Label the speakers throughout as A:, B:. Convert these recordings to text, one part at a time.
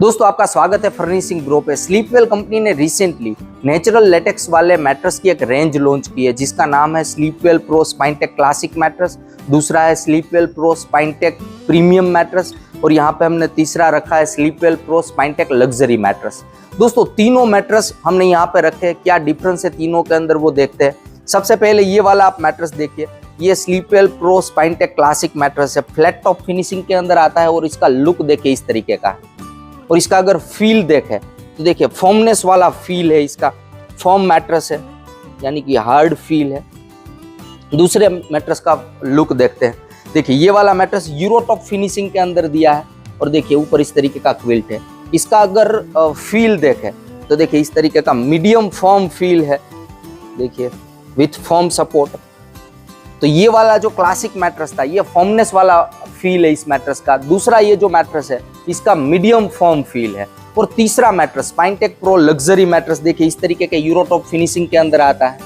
A: दोस्तों आपका स्वागत है फर्निशिंग ग्रो पे। स्लीपवेल कंपनी ने रिसेंटली नेचुरल लेटेक्स वाले मैट्रेस की एक रेंज लॉन्च की है जिसका नाम है स्लीपवेल प्रो स्पाइनटेक क्लासिक मैट्रेस, दूसरा है स्लीपवेल प्रो स्पाइनटेक प्रीमियम मैट्रेस और यहाँ पे हमने तीसरा रखा है स्लीपवेल प्रो स्पाइनटेक लग्जरी मैट्रेस। दोस्तों तीनों मैट्रेस हमने यहाँ पे रखे हैं, क्या डिफरेंस है तीनों के अंदर वो देखते हैं। सबसे पहले ये वाला आप मैट्रेस देखिए, ये स्लीपवेल प्रो स्पाइनटेक क्लासिक मैट्रेस है, फ्लैट टॉप फिनिशिंग के अंदर आता है और इसका लुक देखिए इस तरीके का है। और इसका अगर फील देखें तो देखिए फॉर्मनेस वाला फील है, इसका फॉर्म मैट्रेस है यानी कि हार्ड फील है। दूसरे मैट्रेस का लुक देखते हैं, देखिए ये वाला मैट्रेस यूरोटॉप फिनिशिंग के अंदर दिया है और देखिए ऊपर इस तरीके का क्विल्ट है। इसका अगर फील देखें तो देखिए इस तरीके का मीडियम फॉर्म फील है, देखिए विथ फॉर्म सपोर्ट। तो ये वाला जो क्लासिक मैट्रेस था ये फॉर्मनेस वाला फील है इस मैट्रेस का। दूसरा ये जो मैट्रेस है इसका मीडियम फॉर्म फील है। और तीसरा मैट्रेस स्पाइनटेक प्रो लग्जरी मैट्रेस देखिए इस तरीके के यूरोटॉप फिनिशिंग के अंदर आता है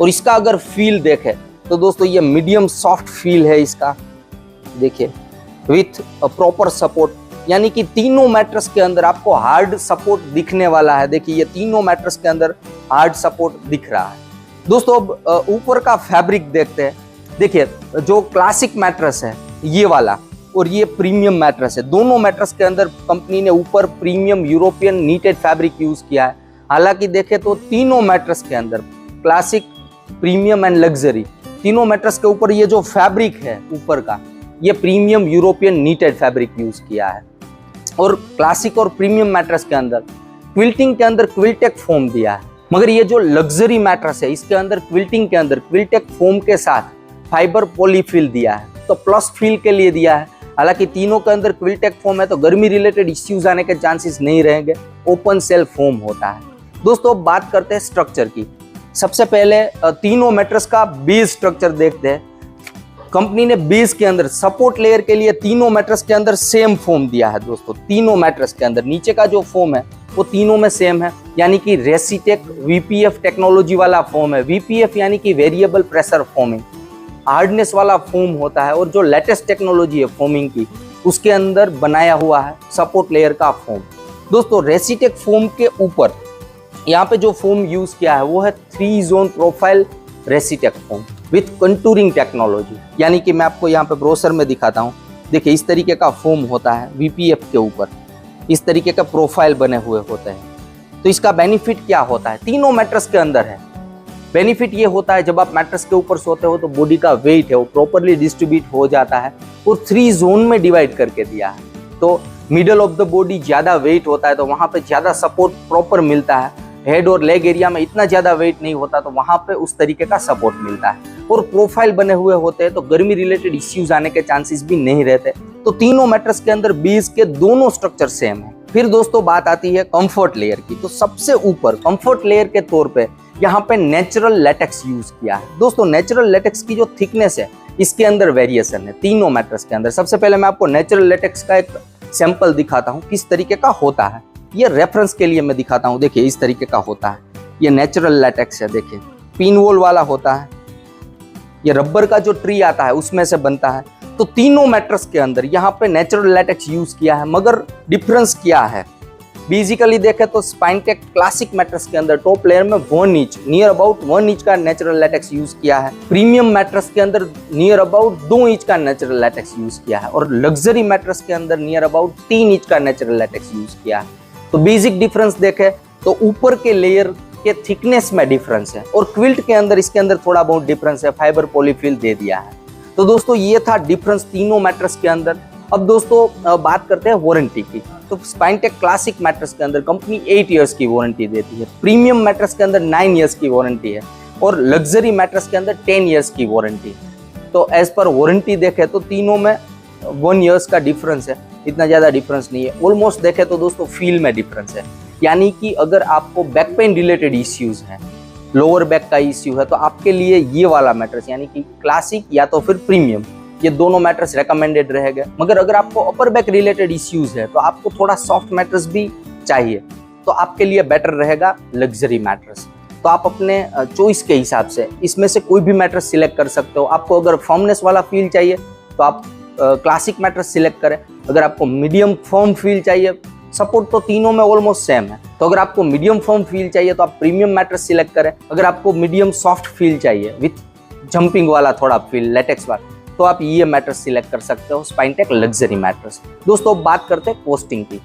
A: और इसका अगर फील देखें तो दोस्तों ये मीडियम सॉफ्ट फील है इसका, देखिए विथ प्रॉपर सपोर्ट। यानी कि तीनों मैट्रेस के अंदर आपको हार्ड सपोर्ट दिखने वाला है। देखिए ये तीनों मैट्रेस के अंदर हार्ड सपोर्ट दिख रहा है। दोस्तों अब ऊपर का फैब्रिक देखते हैं। देखिए जो क्लासिक मैट्रेस है ये वाला और ये प्रीमियम मैट्रेस है, दोनों मैट्रेस के अंदर कंपनी ने ऊपर premium European needed fabric use किया है। हालांकि देखें तो तीनों मैट्रेस के अंदर क्लासिक, प्रीमियम एंड लग्जरी, तीनों मैट्रेस के ऊपर ये जो फैब्रिक है ऊपर का ये premium European needed fabric use किया है। और क्लासिक और प्रीमियम मैट्रेस के अंदर क्विल्टिंग के अंदर क्विल्टेक फोम दिया है, मगर ये जो लग्जरी मैट्रेस है इसके अंदर क्विल्टिंग के अंदर क्विल्टेक फोम के साथ फाइबर पॉलीफिल दिया है, तो प्लस फील के लिए दिया है। हालांकि तीनों के अंदर क्विल्टेक फोम है तो गर्मी रिलेटेड इश्यूज आने के चांसेस नहीं रहेंगे, ओपन सेल फोम होता है। दोस्तों अब बात करते हैं स्ट्रक्चर की। सबसे पहले तीनों मैट्रेस का बेस स्ट्रक्चर देखते हैं। कंपनी ने बेस के अंदर सपोर्ट लेयर के लिए तीनों मैट्रेस के अंदर सेम फोम दिया है। दोस्तों तीनों मैट्रेस के अंदर नीचे का जो फोम है वो तीनों में सेम है, यानी कि रेसिटेक वीपीएफ टेक्नोलॉजी वाला फोम है। वीपीएफ यानी कि वेरिएबल प्रेशर फोमिंग, हार्डनेस वाला फोम होता है और जो लेटेस्ट टेक्नोलॉजी है फोमिंग की उसके अंदर बनाया हुआ है सपोर्ट लेयर का फोम। दोस्तों रेसिटेक फोम के ऊपर यहाँ पे जो फोम यूज किया है वो है 3 zone profile resitech foam with contouring technology. यानी कि मैं आपको यहाँ पे ब्रोशर में दिखाता हूँ, देखिए इस तरीके का फोम होता है वीपीएफ के ऊपर, इस तरीके का प्रोफाइल बने हुए होते हैं। तो इसका बेनिफिट क्या होता है, तीनों मैट्रेस के अंदर है। बेनिफिट ये होता है जब आप मैट्रेस के ऊपर सोते हो तो बॉडी का वेट है वो प्रॉपरली डिस्ट्रीब्यूट हो जाता है और 3 जोन में डिवाइड करके दिया है। तो मिडल ऑफ द बॉडी ज्यादा वेट होता है तो वहां पे ज्यादा सपोर्ट प्रॉपर मिलता है। हेड और लेग एरिया में इतना ज्यादा वेट नहीं होता तो वहां पे उस तरीके का सपोर्ट मिलता है। और प्रोफाइल बने हुए होते हैं तो गर्मी रिलेटेड इश्यूज आने के चांसेस भी नहीं रहते। तो तीनों मैट्रेस के अंदर बेस के दोनों स्ट्रक्चर सेम है। फिर दोस्तों बात आती है कंफर्ट लेयर की। तो सबसे ऊपर कंफर्ट लेयर के तौर पे यहाँ पे नेचुरल लेटेक्स यूज किया है। दोस्तों नेचुरल लेटेक्स की जो थिकनेस है इसके अंदर वेरिएशन है तीनों मैट्रेस के अंदर। सबसे पहले मैं आपको नेचुरल लेटेक्स का एक सैंपल दिखाता हूँ किस तरीके का होता है, ये रेफरेंस के लिए मैं दिखाता हूँ। देखिए इस तरीके का होता है, ये नेचुरल लेटेक्स है, देखिए पिन वॉल वाला होता है, ये रबर का जो ट्री आता है उसमें से बनता है। तो तीनों मैट्रेस के अंदर यहाँ पे नेचुरल लेटेक्स यूज किया है, मगर डिफरेंस क्या है बेसिकली देखें तो स्पाइनटेक क्लासिक मैट्रेस के अंदर टॉप लेयर में 1 इंच, नियर अबाउट 1 इंच का नेचुरल लेटेक्स यूज किया है। प्रीमियम मैट्रेस के अंदर नियर अबाउट 2 इंच का नेचुरल लेटेक्स यूज किया है और लग्जरी मैट्रेस के अंदर नियर अबाउट 3 इंच का नेचुरल लेटेक्स यूज किया है। तो बेसिक डिफरेंस देखें तो ऊपर के लेयर के थिकनेस में डिफरेंस है और क्विल्ट के अंदर इसके अंदर थोड़ा बहुत डिफरेंस है, फाइबर पॉलीफिल दे दिया है। तो दोस्तों ये था डिफरेंस तीनों मैट्रेस के अंदर। अब दोस्तों बात करते हैं वारंटी की। तो स्पाइनटेक क्लासिक मैट्रेस के अंदर कंपनी 8 इयर्स की वारंटी देती है, प्रीमियम मैट्रेस के अंदर 9 इयर्स की वारंटी है और लग्जरी मैट्रेस के अंदर 10 इयर्स की वारंटी है। तो एज पर वारंटी देखें तो तीनों में 1 इयर्स का डिफरेंस है, इतना ज़्यादा डिफरेंस नहीं है। ऑलमोस्ट देखें तो दोस्तों फील में डिफरेंस है, यानी कि अगर आपको बैक पेन रिलेटेड इश्यूज हैं, लोअर बैक का इश्यू है तो आपके लिए ये वाला मैट्रेस यानी कि क्लासिक या तो फिर प्रीमियम, ये दोनों मैट्रेस रेकमेंडेड रहेगा। मगर अगर आपको अपर बैक रिलेटेड इश्यूज है तो आपको थोड़ा सॉफ्ट मैट्रेस भी चाहिए तो आपके लिए बेटर रहेगा लग्जरी मैट्रेस। तो आप अपने चॉइस के हिसाब से इसमें से कोई भी मैट्रेस सिलेक्ट कर सकते हो। आपको अगर फर्मनेस वाला फील चाहिए तो आप क्लासिक मैट्रेस सिलेक्ट करें, अगर आपको मीडियम फर्म फील चाहिए सपोर्ट तो तीनों में ऑलमोस्ट सेम है। तो अगर आपको मीडियम फर्म फील चाहिए तो आप प्रीमियम मैट्रेस सिलेक्ट करें। अगर आपको मीडियम सॉफ्ट फील चाहिए विथ जंपिंग वाला थोड़ा फील, लेटेक्स वाला, तो आप ये मैट्रेस सिलेक्ट कर सकते हो, स्पाइनटेक लग्जरी मैट्रेस। दोस्तों बात करते हैं कॉस्टिंग की।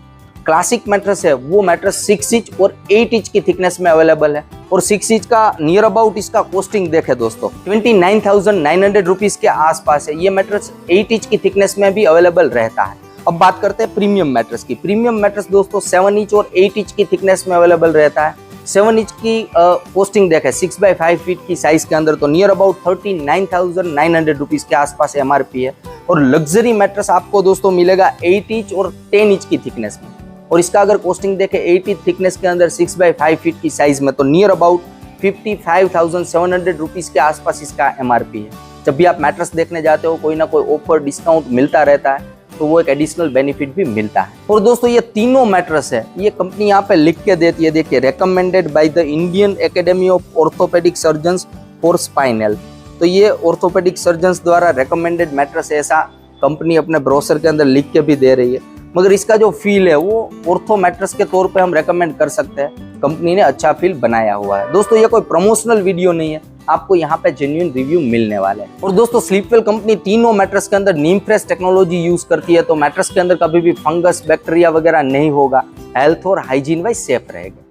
A: क्लासिक मैट्रेस है वो मैट्रेस 6 इंच और 8 इंच की थिकनेस में अवेलेबल है, और 6 इंच का नियर अबाउट इसका कॉस्टिंग देखे दोस्तों 29,900 रुपीज के आसपास है। ये मैट्रेस 8 इंच की थिकनेस में भी अवेलेबल रहता है। अब बात करते हैं प्रीमियम मैट्रेस की। प्रीमियम मैट्रेस दोस्तों 7 इंच और 8 इंच की थिकनेस में अवेलेबल रहता है। 7 इंच की कॉस्टिंग देखें 6x5 फीट की साइज के अंदर तो नियर अबाउट 39,900 रुपीज के आसपास MRP है। और लग्जरी मैट्रेस आपको दोस्तों मिलेगा 8 इंच और 10 इंच की थिकनेस में, और इसका अगर कॉस्टिंग देखें 8 इंच थिकनेस के अंदर 6x5 फीट की साइज में तो नियर अबाउट 55,700 रुपीज के आसपास इसका MRP है। जब भी आप मैट्रेस देखने जाते हो कोई ना कोई ऑफर डिस्काउंट मिलता रहता है, तो वो एक एडिशनल बेनिफिट भी मिलता है। और दोस्तों ये तीनों मैट्रेस है, ये कंपनी यहाँ पे लिख के देती है, देखिए recommended by the Indian academy of orthopaedic surgeons for spinal. तो ये ऑर्थोपेडिक सर्जन्स द्वारा रेकमेंडेड मैट्रेस है, ऐसा कंपनी अपने ब्रोशर के अंदर लिख के भी दे रही है। मगर इसका जो फील है वो ऑर्थो मैट्रेस के तौर पे हम रेकमेंड कर सकते हैं, कंपनी ने अच्छा फील बनाया हुआ है। दोस्तों ये कोई प्रमोशनल वीडियो नहीं है, आपको यहाँ पे जेन्युइन रिव्यू मिलने वाले हैं। और दोस्तों स्लीपवेल कंपनी तीनों मैट्रेस के अंदर नीम फ्रेश टेक्नोलॉजी यूज करती है, तो मैट्रेस के अंदर कभी भी फंगस बैक्टीरिया वगैरह नहीं होगा, हेल्थ और हाइजीन वाइज सेफ रहेगा।